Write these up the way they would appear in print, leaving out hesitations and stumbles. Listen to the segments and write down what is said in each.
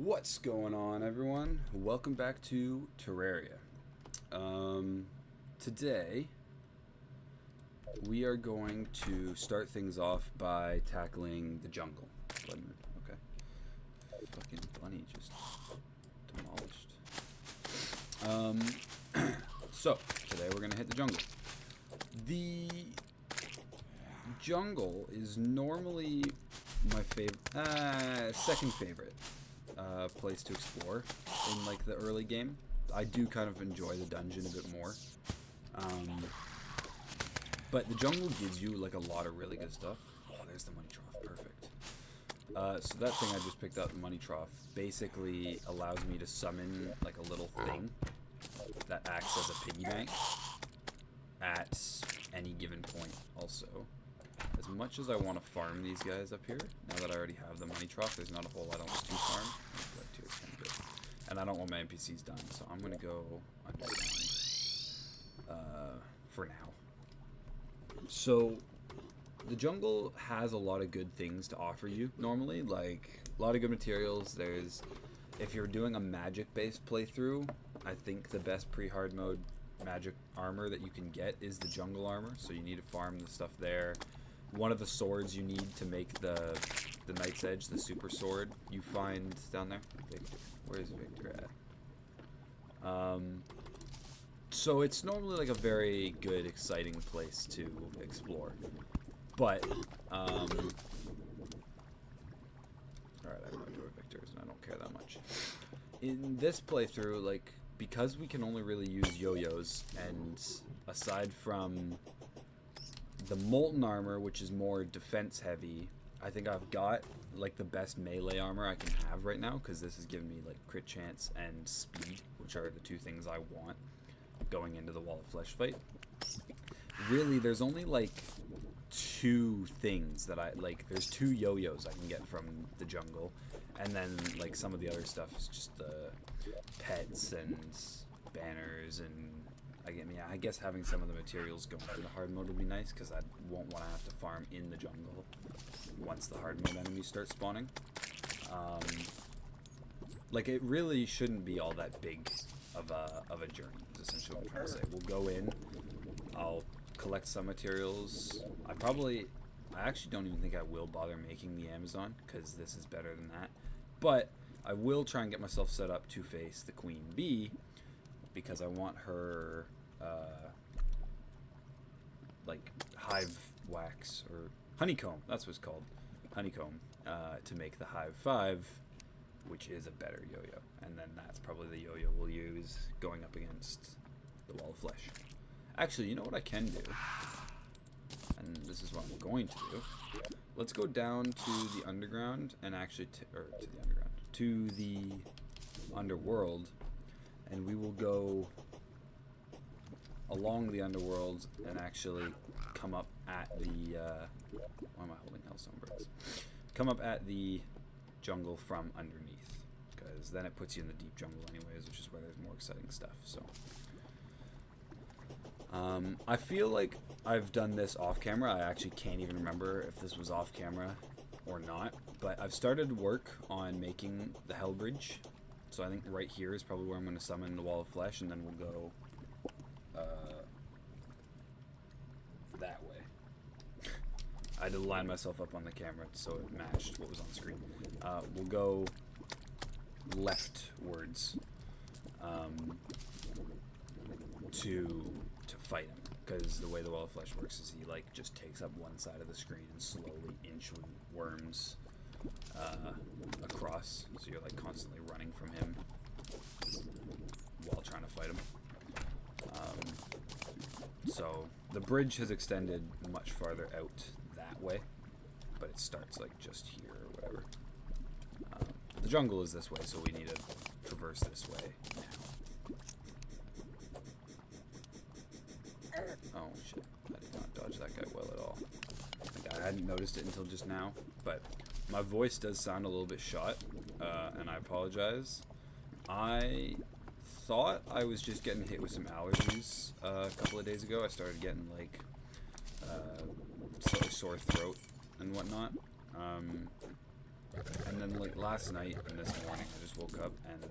What's going on, everyone? Welcome back to Terraria. Today we are going to start things off by tackling the jungle. Okay. Fucking bunny just demolished. So today we're gonna hit the jungle. The jungle is normally my second favorite place to explore in like the early game. I do kind of enjoy the dungeon a bit more, but the jungle gives you like a lot of really good stuff. Oh, there's the money trough, perfect. So that thing I just picked up, the money trough, basically allows me to summon like a little thing that acts as a piggy bank at any given point. Also, as much as I want to farm these guys up here, now that I already have the money trough, there's not a whole lot else to farm. Like two is kind of good. And I don't want my NPCs done, so I'm going to go underground for now. So, the jungle has a lot of good things to offer you normally, like a lot of good materials. If you're doing a magic-based playthrough, I think the best pre-hard mode magic armor that you can get is the jungle armor, so you need to farm the stuff there. One of the swords you need to make the Knight's Edge, the super sword, you find down there. Victor. Where is Victor at? So it's normally like a very good, exciting place to explore. But, alright, I have no idea where Victor is, and I don't care that much. In this playthrough, like, because we can only really use yo-yos, and aside from the molten armor, which is more defense heavy, I think I've got like the best melee armor I can have right now, because this is giving me like crit chance and speed, which are the two things I want going into the Wall of Flesh fight. Really, there's only like two things that I like. There's two yo-yos I can get from the jungle, and then like some of the other stuff is just the pets and banners, and I guess having some of the materials going to the hard mode would be nice, because I won't want to have to farm in the jungle once the hard mode enemies start spawning. Like, it really shouldn't be all that big of a journey, is essentially what I'm trying to say. We'll go in, I'll collect some materials. I actually don't even think I will bother making the Amazon, because this is better than that. But I will try and get myself set up to face the Queen Bee, because I want her like hive wax, or honeycomb, that's what it's called, honeycomb, to make the hive 5, which is a better yo-yo, and then that's probably the yo-yo we'll use going up against the Wall of Flesh. Actually, you know what I can do, and this is what I'm going to do. Let's go down to the underground, and actually to the underworld, and we will go along the underworld and actually come up at the why am I holding Hellstone Birds? Come up at the jungle from underneath, because then it puts you in the deep jungle anyways, which is where there's more exciting stuff. So I feel like I've done this off camera. I actually can't even remember if this was off camera or not, but I've started work on making the Hell Bridge. So I think right here is probably where I'm going to summon the Wall of Flesh, and then we'll go that way. I had to line myself up on the camera so it matched what was on screen. We'll go leftwards to fight him, because the way the Wall of Flesh works is he like just takes up one side of the screen and slowly worms across, so you're like constantly running from him while trying to fight him. So the bridge has extended much farther out that way, but it starts like just here or whatever. The jungle is this way, so we need to traverse this way now. Oh shit, I did not dodge that guy well at all. Like, I hadn't noticed it until just now, but my voice does sound a little bit shot, and I apologize. I thought I was just getting hit with some allergies a couple of days ago. I started getting like sort of sore throat and whatnot. And then like last night and this morning, I just woke up and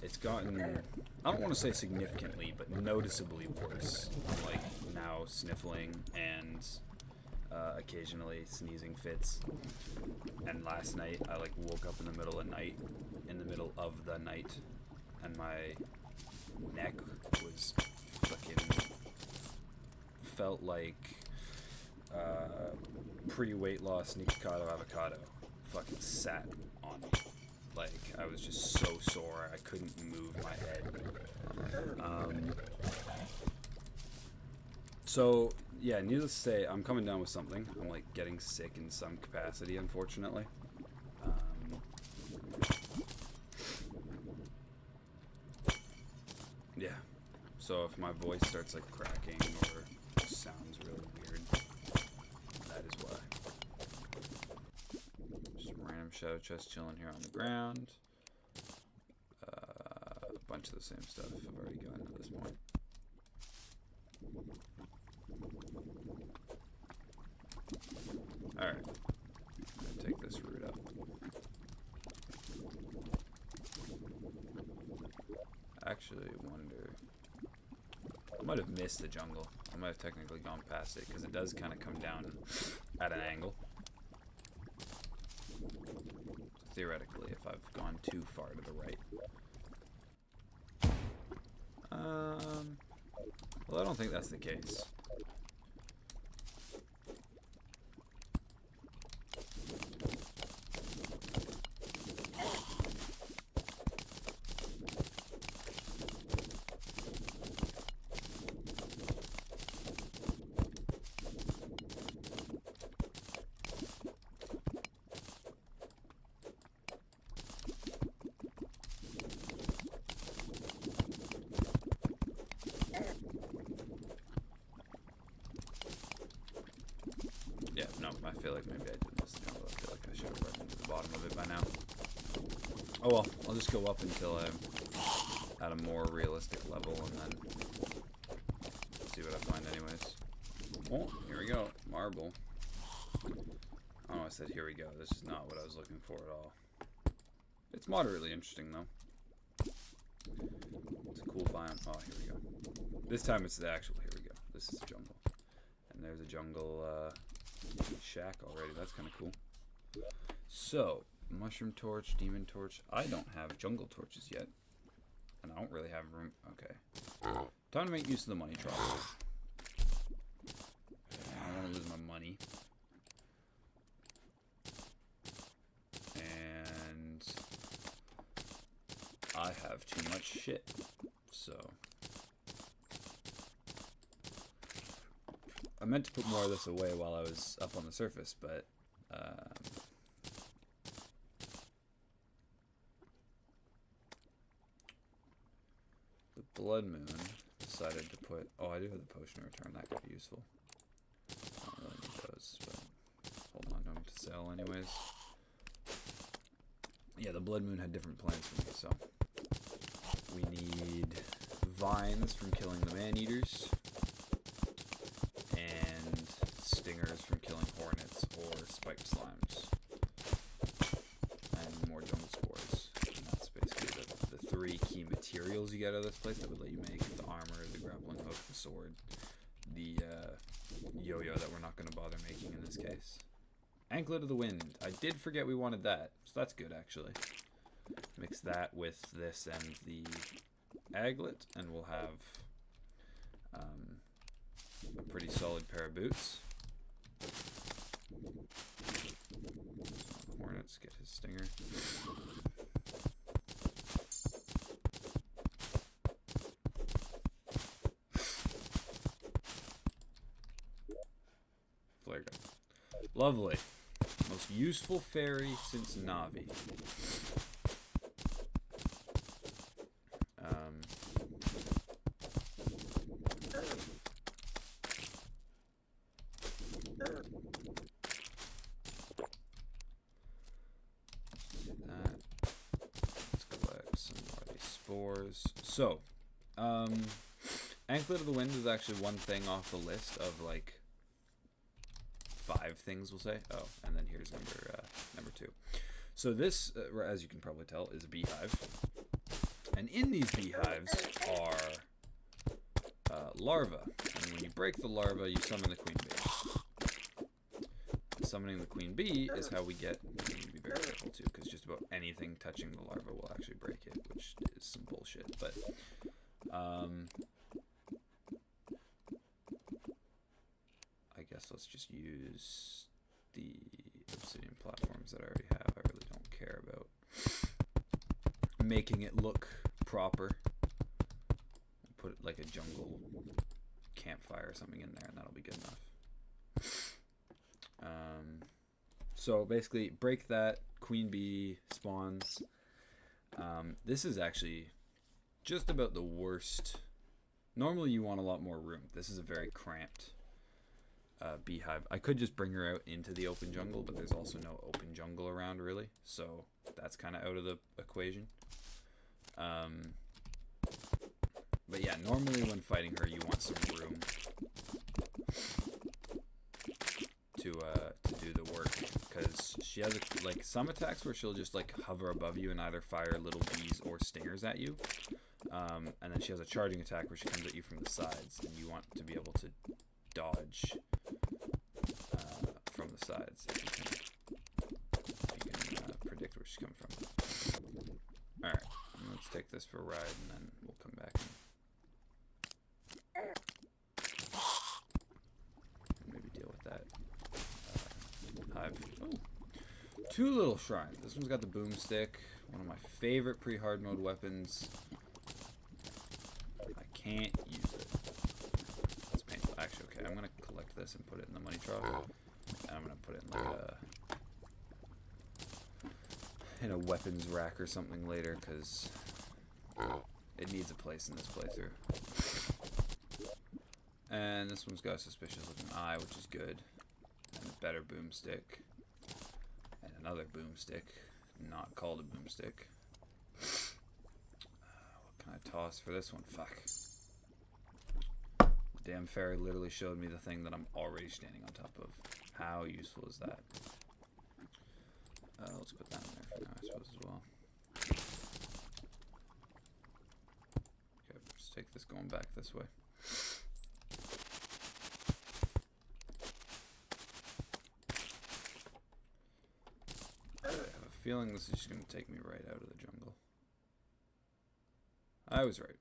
it's gotten, I don't want to say significantly, but noticeably worse. I'm like now sniffling and occasionally sneezing fits. And last night I like woke up in the middle of the night, and my neck was felt like pre-weight loss Nikocado avocado fucking sat on me. Like, I was just so sore, I couldn't move my head. So, yeah, needless to say, I'm coming down with something. I'm, like, getting sick in some capacity, unfortunately. Yeah. So if my voice starts, like, cracking or sounds really weird, that is why. Just a random shadow chest chilling here on the ground. A bunch of the same stuff I've already gotten at this point. Alright. I'm gonna take this route up. I actually wonder... I might have missed the jungle. I might have technically gone past it, because it does kind of come down at an angle. Theoretically, if I've gone too far to the right. Well, I don't think that's the case. Yeah, no, I feel like maybe I did miss the jungle. I feel like I should have run into the bottom of it by now. Oh well, I'll just go up until I'm at a more realistic level and then see what I find anyways. Oh, here we go. Marble. Oh, I said here we go. This is not what I was looking for at all. It's moderately interesting though. It's a cool biome. Oh, here we go. This time it's the actual, here we go. This is the jungle. And there's a jungle, shack already. That's kind of cool. So, mushroom torch, demon torch. I don't have jungle torches yet. And I don't really have room. Okay. Time to make use of the money trough. I don't want to lose my money. And I have too much shit. So I meant to put more of this away while I was up on the surface, but the blood moon decided to put... Oh, I do have the potion return. That could be useful. I don't really need those, but hold on to them to sell anyways. Yeah, the blood moon had different plans for me, so we need vines from killing the man-eaters. And stingers from killing hornets or spiked slimes. And more jungle spores. And that's basically the three key materials you get out of this place that would let you make the armor, the grappling hook, the sword, the yo-yo that we're not going to bother making in this case. Anklet of the Wind. I did forget we wanted that, so that's good actually. Mix that with this and the aglet, and we'll have a pretty solid pair of boots. Hornets get his stinger. Flare gun. Lovely. Most useful fairy since Navi. So, Anklet of the Wind is actually one thing off the list of like 5 things we'll say. Oh, and then here's number too. So this, as you can probably tell, is a beehive. And in these beehives are larvae. And when you break the larva, you summon the queen bee. Summoning the queen bee is how we get, you need to be very careful too, because just about anything touching the larva will actually break it, which is some bullshit. But I guess let's just use the obsidian platforms that I already have. I really don't care about making it look proper. Put like a jungle campfire or something in there, and that'll be good enough. So basically, break that. Queen bee spawns. This is actually just about the worst. Normally, you want a lot more room. This is a very cramped beehive. I could just bring her out into the open jungle, but there's also no open jungle around, really. So that's kind of out of the equation. But yeah, normally when fighting her, you want some room to do the work, because she has like some attacks where she'll just like hover above you and either fire little bees or stingers at you, and then she has a charging attack where she comes at you from the sides, and you want to be able to dodge from the sides if you can predict where she's coming from. All right, let's take this for a ride, and then we'll come back and maybe deal with that hive. Oh, 2 little shrines. This one's got the boomstick, one of my favorite pre-hard mode weapons. I can't use it. That's painful. Actually, okay, I'm gonna collect this and put it in the money trough, and I'm gonna put it in like a weapons rack or something later, because it needs a place in this playthrough. And this one's got a suspicious looking eye, which is good. And a better boomstick. And another boomstick, not called a boomstick. What can I toss for this one? Fuck. The damn fairy literally showed me the thing that I'm already standing on top of. How useful is that? Let's put that in there for now, I suppose, as well. Okay, let's take this going back this way. I have a feeling this is just going to take me right out of the jungle. I was right.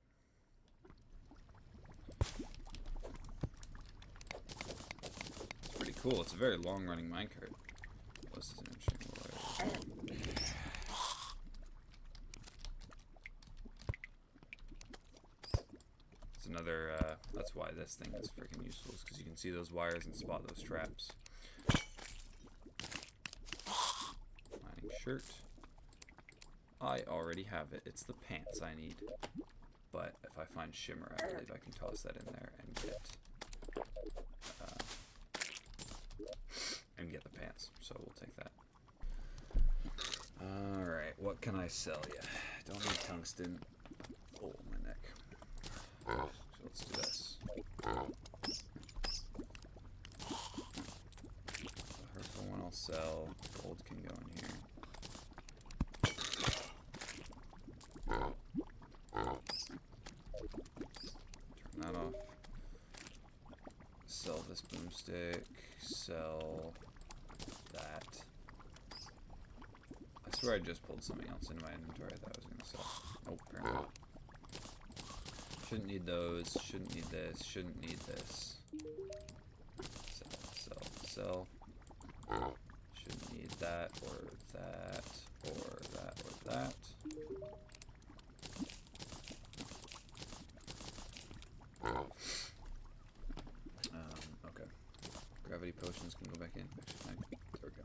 It's pretty cool. It's a very long-running minecart. This is an interesting one. It's another, that's why this thing is freaking useful, is because you can see those wires and spot those traps. Mining shirt. I already have it. It's the pants I need. But if I find shimmer, I believe I can toss that in there and get the pants. So we'll take that. Alright, what can I sell you? Don't need tungsten. Oh, my neck. So let's do this. The hurtful one I'll sell. Gold can go in here. Turn that off. Sell this boomstick. Sell that. I swear I just pulled something else into my inventory I thought I was going to sell. Oh, apparently not. Shouldn't need those. Shouldn't need this. Shouldn't need this. Sell, sell, sell. Shouldn't need that, or that, or that, or that. Okay. Gravity potions can go back in. Actually, fine. There we go.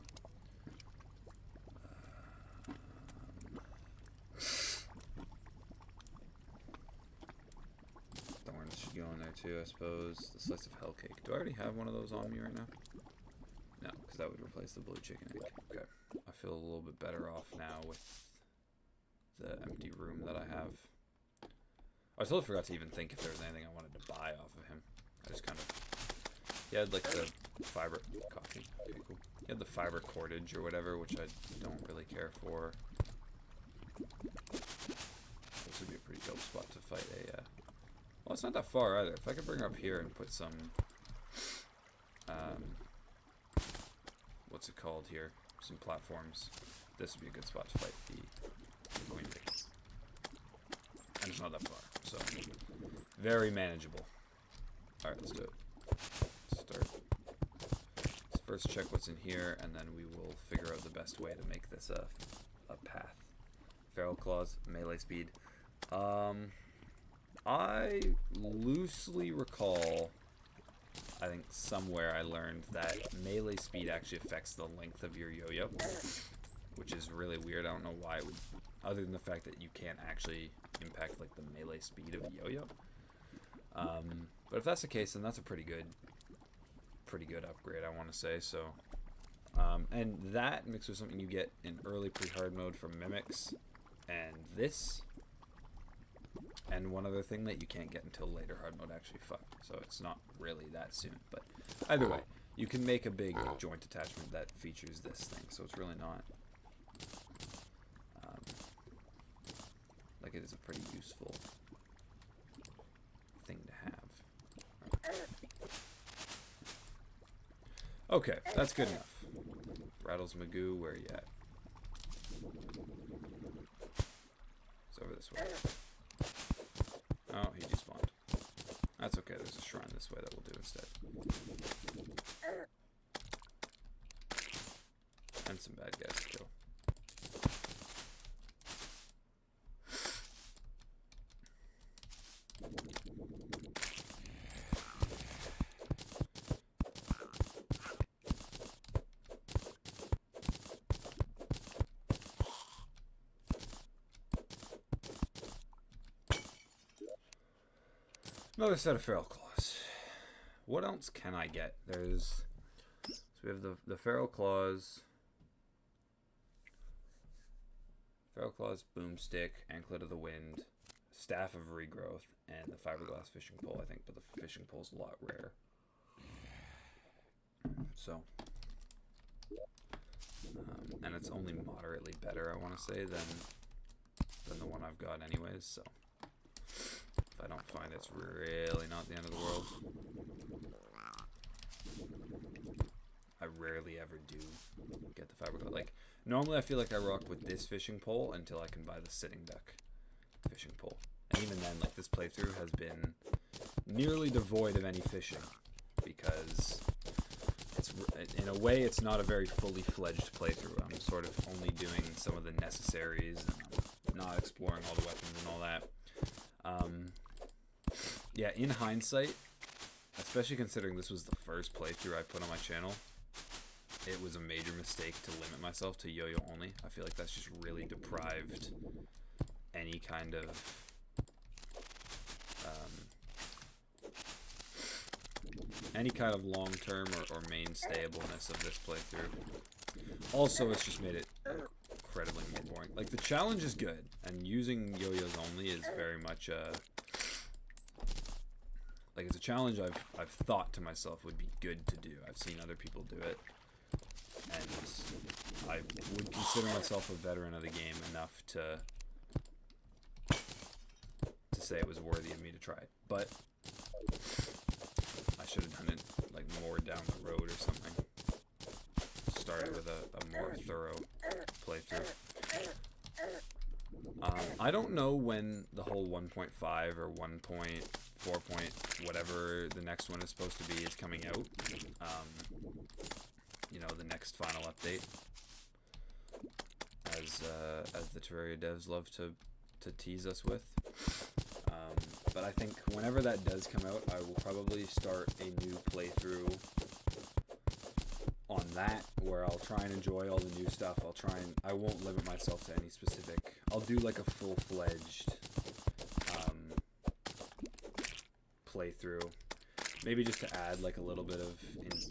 Thorns should go in there too, I suppose. The slice of hell cake. Do I already have one of those on me right now? No, because that would replace the blue chicken egg. Okay. I feel a little bit better off now with the empty room that I have. I totally forgot to even think if there was anything I wanted to buy off of him. I just kind of He had like the fiber coffee. Okay, cool. He had the fiber cordage or whatever, which I don't really care for. This would be a pretty dope spot to fight a. Well, it's not that far either. If I could bring her up here and put some. What's it called here? Some platforms. This would be a good spot to fight the queen bee. And it's not that far, so very manageable. All right, let's do it. Start. Let's first check what's in here, and then we will figure out the best way to make this a path. Feral claws, melee speed. I loosely recall, I think somewhere I learned that melee speed actually affects the length of your yo-yo, which is really weird. I don't know why it would, other than the fact that you can't actually impact like the melee speed of a yo-yo. But if that's the case, then that's a pretty good upgrade, I want to say. So, and that mixed with something you get in early pre-hard mode from mimics, and this. And one other thing that you can't get until later hard mode actually fucked. So it's not really that soon. But either way, you can make a big joint attachment that features this thing. So it's really not... like it is a pretty useful thing to have. Okay, that's good enough. Rattles Magoo, where are you at? It's over this way. Oh, he despawned. That's okay, there's a shrine this way that we'll do instead. And some bad guys to kill. Another set of feral claws. What else can I get? There's... So we have the feral claws. Feral claws, boomstick, anklet of the wind, staff of regrowth, and the fiberglass fishing pole, I think. But the fishing pole's a lot rare. So... and it's only moderately better, I want to say, than the one I've got anyways, so... If I don't find it's really not the end of the world. I rarely ever do get the fiberglass. Like, normally I feel like I rock with this fishing pole until I can buy the sitting duck fishing pole. And even then, like, this playthrough has been nearly devoid of any fishing. Because, it's in a way, it's not a very fully fledged playthrough. I'm sort of only doing some of the necessaries and not exploring all the weapons and all that. Yeah, in hindsight, especially considering this was the first playthrough I put on my channel, it was a major mistake to limit myself to yo-yo only. I feel like that's just really deprived any kind of long-term or mainstayableness of this playthrough. Also, it's just made it incredibly more boring. Like, the challenge is good, and using yo-yos only is very much like, it's a challenge I've thought to myself would be good to do. I've seen other people do it, and I would consider myself a veteran of the game enough to say it was worthy of me to try it. But I should have done it like more down the road or something. Started with a more thorough playthrough. I don't know when the whole 1.5 or 1.4 whatever the next one is supposed to be is coming out. You know, the next final update, as the Terraria devs love to tease us with. But I think whenever that does come out, I will probably start a new playthrough on that, where I'll try and enjoy all the new stuff. I won't limit myself to any specific. I'll do like a full-fledged playthrough. Maybe just to add like a little bit of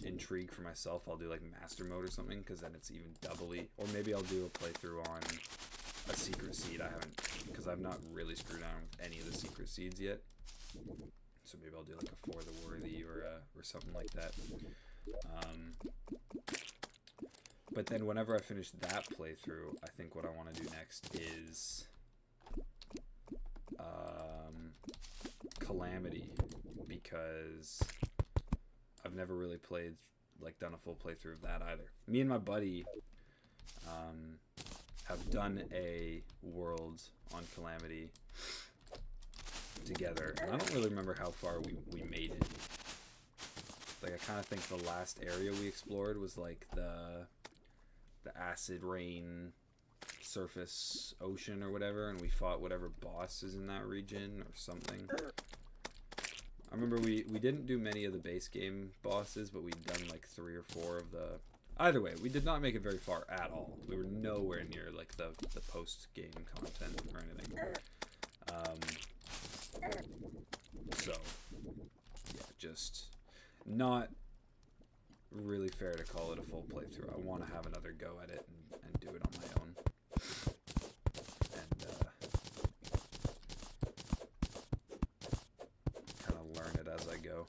intrigue for myself, I'll do like master mode or something, because then it's even doubly. Or maybe I'll do a playthrough on a secret seed. I haven't, because I've not really screwed around with any of the secret seeds yet. So maybe I'll do like a For the Worthy or something like that. But then whenever I finish that playthrough, I think what I want to do next is Calamity, because I've never really done a full playthrough of that either. Me and my buddy have done a world on Calamity together, and I don't really remember how far we made it. Like, I kind of think the last area we explored was like the acid rain surface ocean or whatever, and we fought whatever boss is in that region or something. I remember we didn't do many of the base game bosses, but we'd done like 3 or 4 of the... Either way, we did not make it very far at all. We were nowhere near like the post-game content or anything. So, yeah, just not really fair to call it a full playthrough. I want to have another go at it and do it on my own. And kind of learn it as I go.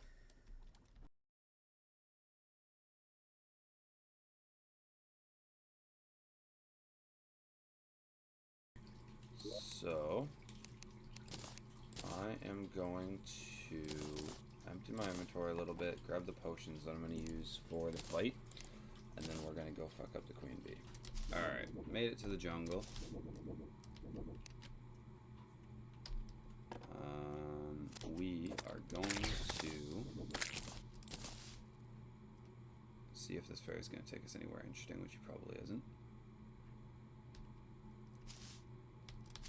So, I am going to empty my inventory a little bit, grab the potions that I'm going to use for the fight, and then we're going to go fuck up the queen bee. Alright, made it to the jungle. We are going to see if this fairy is going to take us anywhere interesting, which he probably isn't.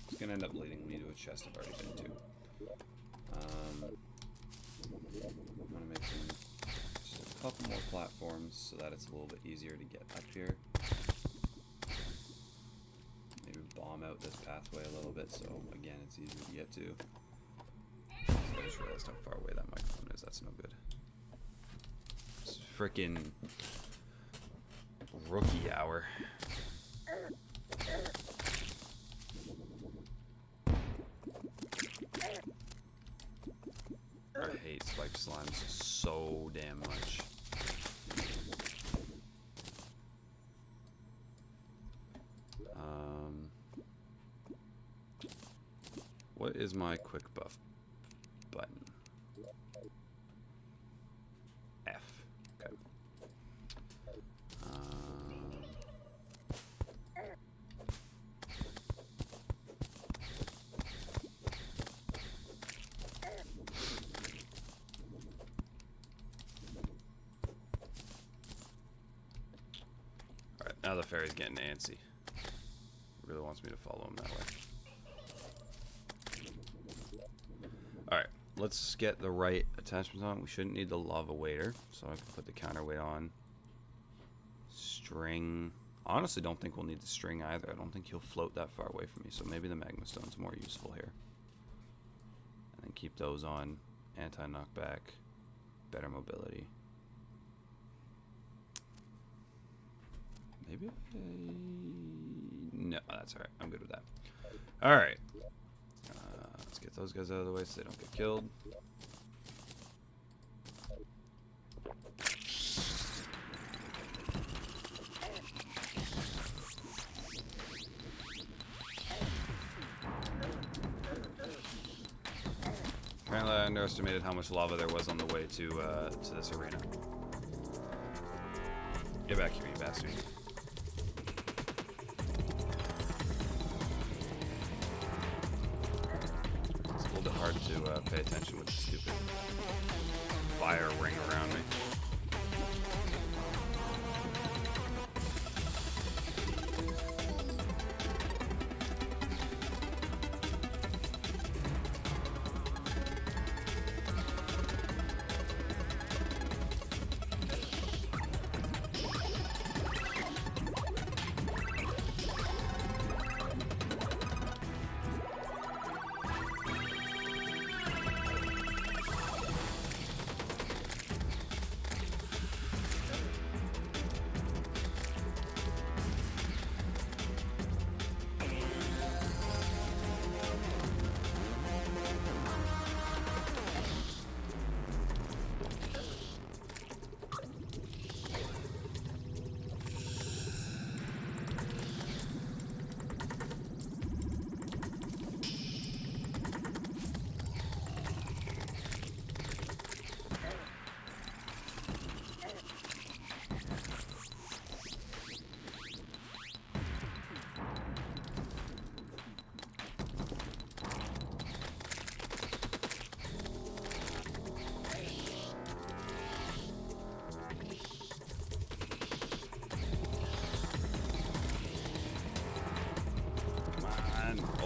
It's going to end up leading me to a chest I've already been to. I'm going to make just a couple more platforms so that it's a little bit easier to get up here. Maybe bomb out this pathway a little bit so, again, it's easier to get to. So I just realized how far away that microphone is. That's no good. It's frickin' rookie hour. I hate spiked slimes so damn much. What is my quick buff button? F. Okay. Alright, now the fairy's getting antsy. Really wants me to follow him that way. Alright, let's get the right attachments on. We shouldn't need the lava waiter, so I can put the counterweight on. String. Honestly, don't think we'll need the string either. I don't think he'll float that far away from me, so maybe the magma stone's more useful here. And then keep those on. Anti-knockback. Better mobility. Maybe no, that's alright. I'm good with that. Alright. Let's get those guys out of the way so they don't get killed. Apparently I underestimated how much lava there was on the way to this arena. Get back here, you bastard. Hard to pay attention with the stupid fire ring around me.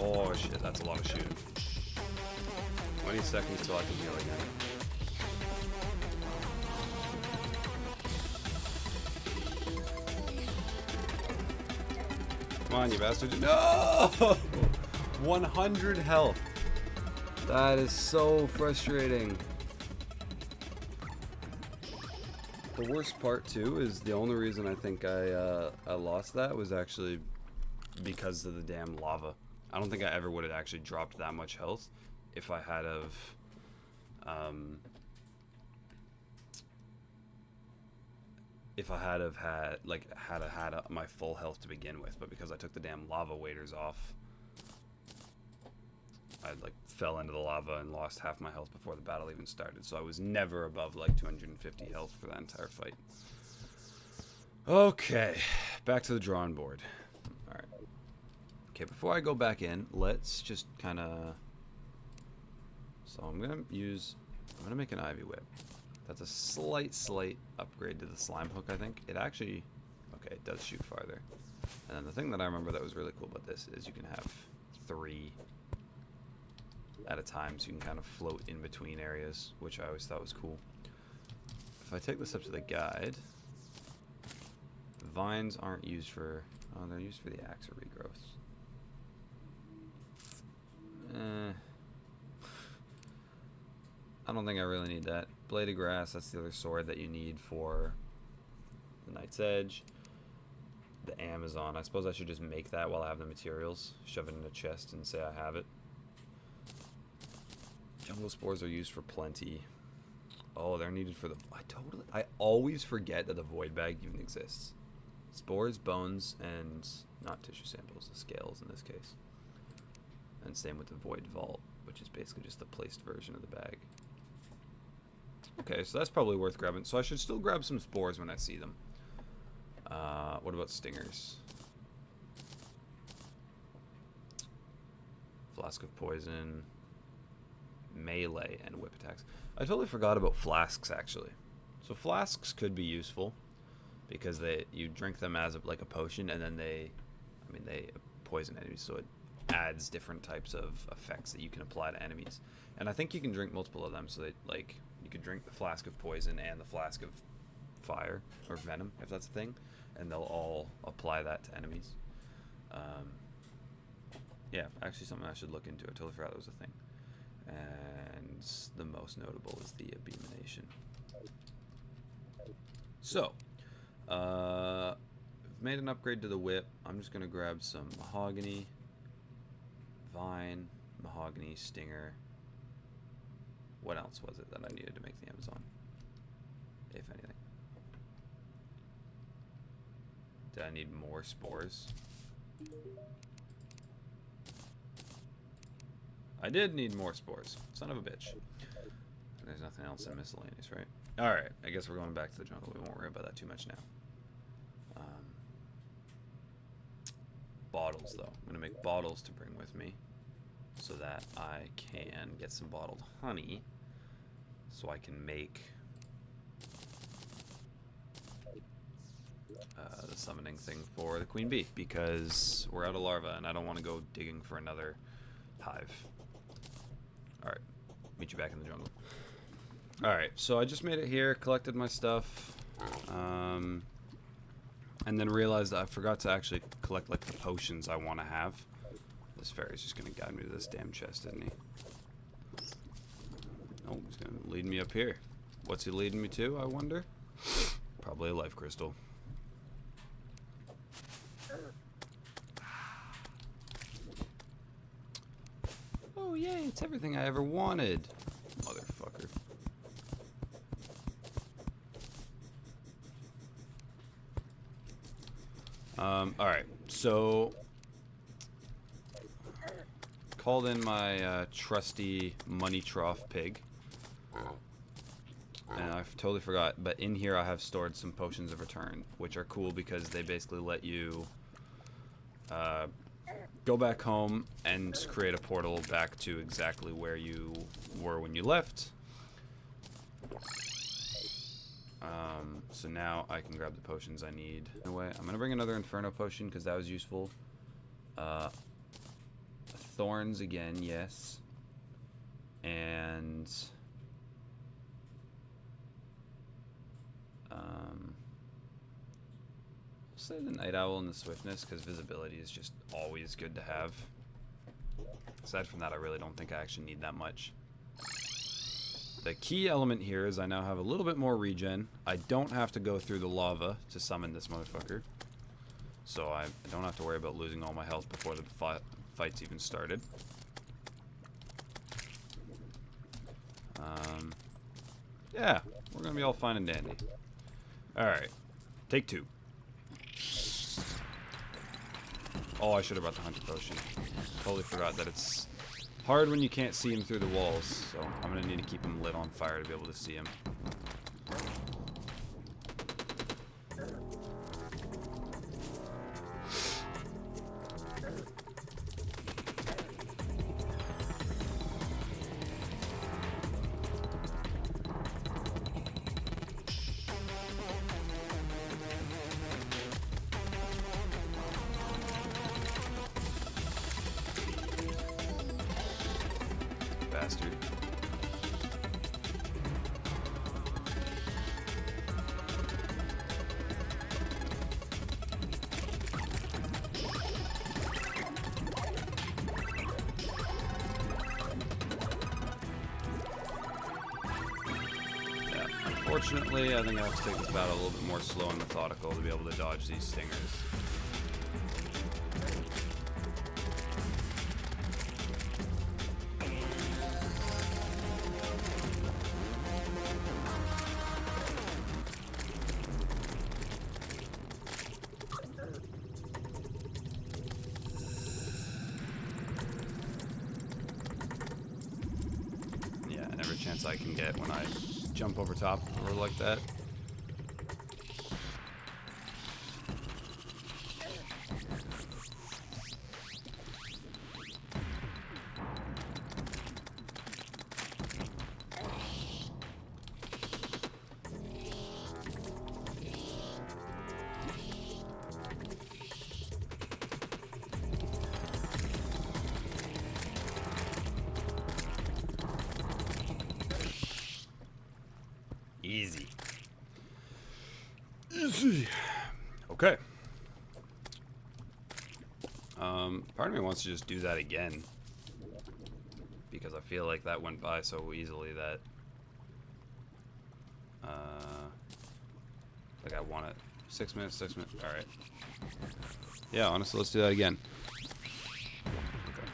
Oh shit, that's a lot of shooting. 20 seconds till I can heal again. Come on, you bastard. No! 100 health. That is so frustrating. The worst part too is the only reason I think I lost that was actually because of the damn lava. I don't think I ever would have actually dropped that much health if I had had my full health to begin with, but because I took the damn lava waders off, I like fell into the lava and lost half my health before the battle even started. So I was never above like 250 health for that entire fight. Okay, back to the drawing board. All right. Okay, before I go back in, let's just kind of. So I'm gonna make an ivy whip. That's a slight upgrade to the slime hook, I think. It actually, okay, it does shoot farther. And then the thing that I remember that was really cool about this is you can have 3 at a time, so you can kind of float in between areas, which I always thought was cool. If I take this up to the guide, vines aren't used for, oh, they're used for the axe regrowth. I don't think I really need that. Blade of Grass, that's the other sword that you need for the Night's Edge. The Amazon, I suppose I should just make that while I have the materials. Shove it in a chest and say I have it. Jungle Spores are used for plenty. Oh, they're needed for the... I always forget that the Void Bag even exists. Spores, bones, and not tissue samples, the scales in this case. And same with the Void Vault, which is basically just the placed version of the bag. Okay, so that's probably worth grabbing. So I should still grab some spores when I see them. What about stingers? Flask of Poison, melee, and whip attacks. I totally forgot about flasks, actually. So flasks could be useful because you drink them as like a potion, and then they poison enemies, so it adds different types of effects that you can apply to enemies. And I think you can drink multiple of them, so that like you could drink the flask of poison and the flask of fire or venom, if that's a thing, and they'll all apply that to enemies. Yeah, actually something I should look into. I totally forgot that was a thing. And the most notable is the Abomination. So, I've made an upgrade to the whip. I'm just going to grab some mahogany, vine, mahogany, stinger. What else was it that I needed to make the Amazon? If anything. Did I need more spores? I did need more spores. Son of a bitch. There's nothing else in miscellaneous, right? Alright, I guess we're going back to the jungle. We won't worry about that too much now. Bottles, though. I'm going to make bottles to bring with me so that I can get some bottled honey so I can make the summoning thing for the queen bee, because we're out of larvae and I don't want to go digging for another hive. Alright, meet you back in the jungle. Alright, so I just made it here, collected my stuff, and then realized that I forgot to actually collect like the potions I want to have. This fairy's just going to guide me to this damn chest, isn't he? Oh, he's going to lead me up here. What's he leading me to, I wonder? Probably a life crystal. Oh, yay, it's everything I ever wanted. Motherfucker. Alright, so called in my trusty money trough pig. And I totally forgot, but in here I have stored some potions of return, which are cool because they basically let you go back home and create a portal back to exactly where you were when you left. So now I can grab the potions I need. Anyway, I'm going to bring another Inferno potion because that was useful. A thorns again, yes. And we'll say the night owl and the swiftness, because visibility is just always good to have. Aside from that, I really don't think I actually need that much. The key element here is I now have a little bit more regen. I don't have to go through the lava to summon this motherfucker. So I don't have to worry about losing all my health before the fight's even started. Yeah, we're gonna be all fine and dandy. Alright, take 2. Oh, I should have brought the hunter potion. Totally forgot that it's hard when you can't see him through the walls, so I'm gonna need to keep him lit on fire to be able to see him. Bastard. Yeah, unfortunately, I think I have to take this battle a little bit more slow and methodical to be able to dodge these stingers. Chance I can get when I jump over top of her like that. Easy. Easy. Okay. Part of me wants to just do that again, because I feel like that went by so easily that like I want it. 6 minutes, 6 minutes. All right. Yeah, honestly, let's do that again.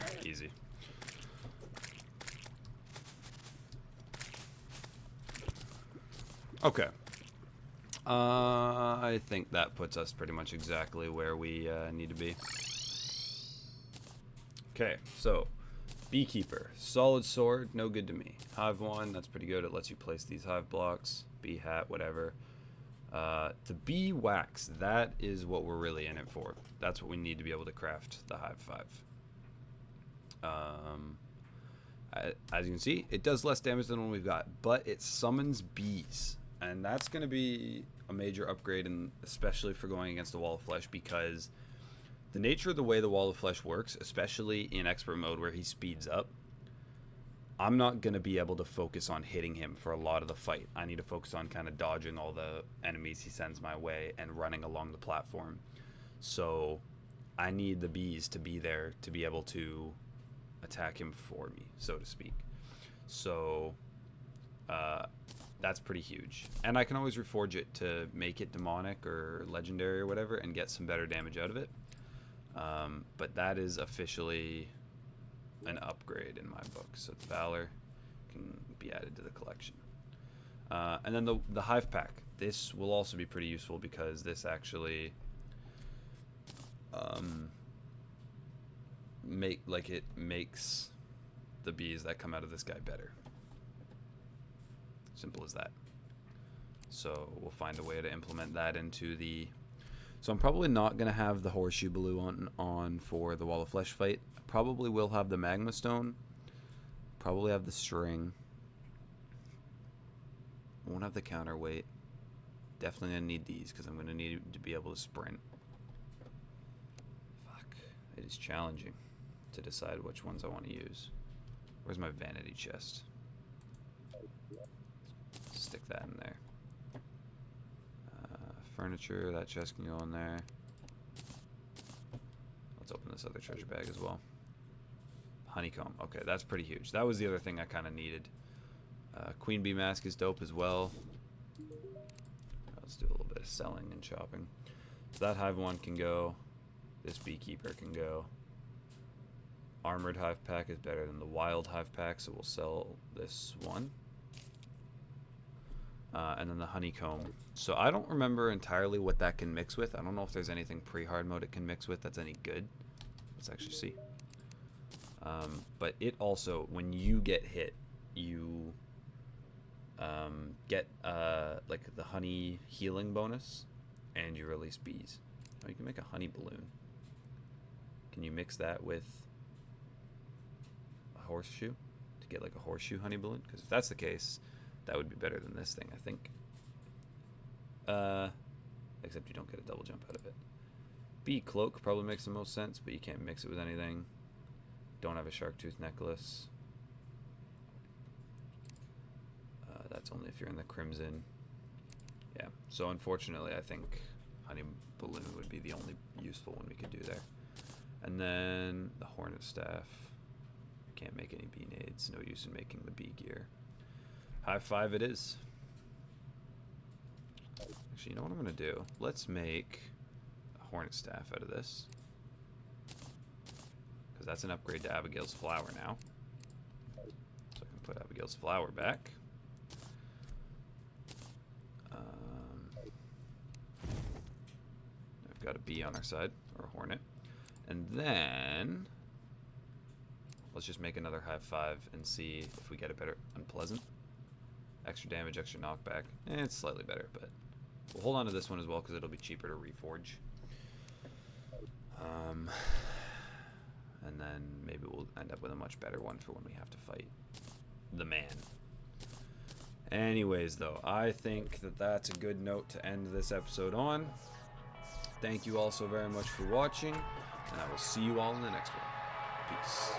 Okay, easy. Okay. I think that puts us pretty much exactly where we need to be. Okay, so Beekeeper, solid sword, no good to me. Hive 1, that's pretty good. It lets you place these hive blocks. Bee hat, whatever. The bee wax, that is what we're really in it for. That's what we need to be able to craft the Hive 5. As you can see, it does less damage than the one we've got, but it summons bees. And that's going to be a major upgrade, and especially for going against the Wall of Flesh, because the nature of the way the Wall of Flesh works, especially in expert mode where he speeds up, I'm not going to be able to focus on hitting him for a lot of the fight. I need to focus on kind of dodging all the enemies he sends my way and running along the platform. So I need the bees to be there to be able to attack him for me, so to speak. So that's pretty huge. And I can always reforge it to make it demonic or legendary or whatever and get some better damage out of it. But that is officially an upgrade in my book. So the Valor can be added to the collection. And then the Hive Pack. This will also be pretty useful because this actually it makes the bees that come out of this guy better. Simple as that. So we'll find a way to implement that into the... So I'm probably not going to have the Horseshoe Balloon on for the Wall of Flesh fight. I probably will have the Magma Stone. Probably have the String. Won't have the Counterweight. Definitely going to need these because I'm going to need to be able to sprint. Fuck. It is challenging. to decide which ones I want to use. Where's my vanity chest? Stick that in there. Furniture, that chest can go in there. Let's open this other treasure bag as well. Honeycomb. Okay, that's pretty huge. That was the other thing I kind of needed. Queen bee mask is dope as well. Let's do a little bit of selling and shopping. So that hive one can go. This beekeeper can go. Armored hive pack is better than the wild hive pack, so we'll sell this one. And then the honeycomb. So I don't remember entirely what that can mix with. I don't know if there's anything pre-hard mode it can mix with that's any good. Let's actually see. But it also, when you get hit, you get like the honey healing bonus, and you release bees. Oh, you can make a honey balloon. Can you mix that with a horseshoe to get like a horseshoe honey balloon? Because if that's the case, that would be better than this thing, I think. Except you don't get a double jump out of it. Bee cloak probably makes the most sense, but you can't mix it with anything. Don't have a shark tooth necklace. That's only if you're in the crimson. Yeah, so unfortunately I think honey balloon would be the only useful one we could do there. And then the hornet staff. Can't make any bee nades. No use in making the bee gear. High five it is. Actually, you know what I'm going to do? Let's make a hornet staff out of this. Because that's an upgrade to Abigail's flower now. So I can put Abigail's flower back. I've got a bee on our side, or a hornet. And then let's just make another hive 5 and see if we get a better unpleasant. Extra damage, extra knockback. It's slightly better, but we'll hold on to this one as well because it'll be cheaper to reforge. And then maybe we'll end up with a much better one for when we have to fight the man. Anyways, though, I think that that's a good note to end this episode on. Thank you all so very much for watching, and I will see you all in the next one. Peace.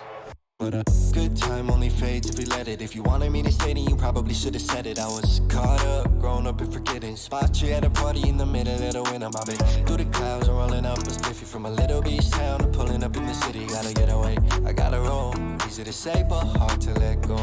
But a good time only fades if we let it. If you wanted me to stay, then you probably should have said it. I was caught up, grown up and forgetting. Spot you at a party in the middle of the winter. I've been through the clouds, I'm rolling up a spiffy from a little beach town to pulling up in the city. Gotta get away, I gotta roll. Easy to say, but hard to let go.